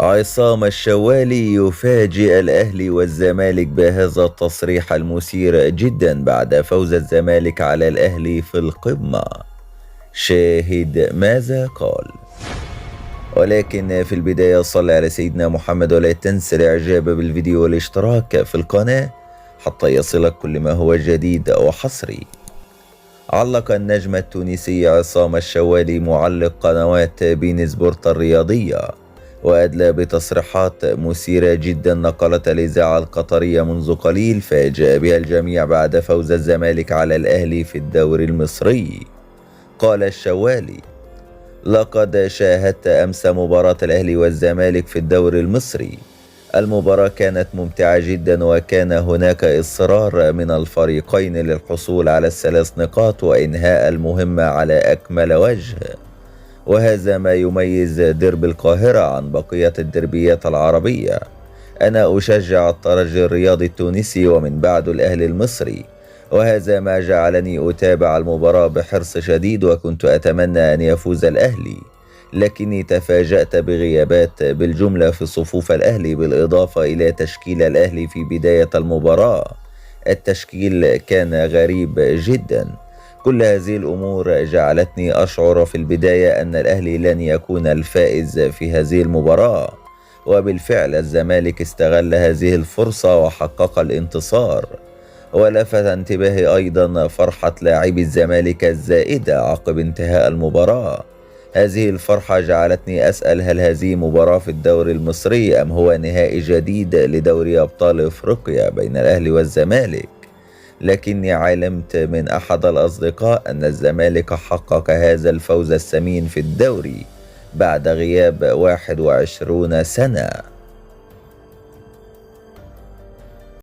عصام الشوالي يفاجئ الأهلي والزمالك بهذا التصريح المثير جدا بعد فوز الزمالك على الأهلي في القمة. شاهد ماذا قال. ولكن في البداية صل على سيدنا محمد ولا تنسى الإعجاب بالفيديو والاشتراك في القناة حتى يصلك كل ما هو جديد وحصري. علق النجم التونسي عصام الشوالي معلق قنوات بين سبورت الرياضية وأدلى بتصريحات مثيرة جدا نقلتها الإذاعة القطرية منذ قليل فاجأ بها الجميع بعد فوز الزمالك على الأهلي في الدوري المصري. قال الشوالي: لقد شاهدت أمس مباراة الأهلي والزمالك في الدوري المصري. المباراة كانت ممتعة جدا وكان هناك إصرار من الفريقين للحصول على الثلاث نقاط وإنهاء المهمة على أكمل وجه، وهذا ما يميز ديربي القاهرة عن بقية الدربيات العربية. أنا أشجع الترجي الرياضي التونسي ومن بعده الأهلي المصري، وهذا ما جعلني أتابع المباراة بحرص شديد وكنت أتمنى أن يفوز الأهلي، لكني تفاجأت بغيابات بالجملة في صفوف الأهلي بالإضافة إلى تشكيل الأهلي في بداية المباراة. التشكيل كان غريب جدا. كل هذه الأمور جعلتني أشعر في البداية أن الأهلي لن يكون الفائز في هذه المباراة، وبالفعل الزمالك استغل هذه الفرصة وحقق الانتصار. ولفت انتباهي أيضا فرحة لاعبي الزمالك الزائدة عقب انتهاء المباراة. هذه الفرحة جعلتني أسأل: هل هذه مباراة في الدوري المصري أم هو نهائي جديد لدوري أبطال إفريقيا بين الأهلي والزمالك؟ لكني علمت من أحد الأصدقاء أن الزمالك حقق هذا الفوز الثمين في الدوري بعد غياب 21 سنة.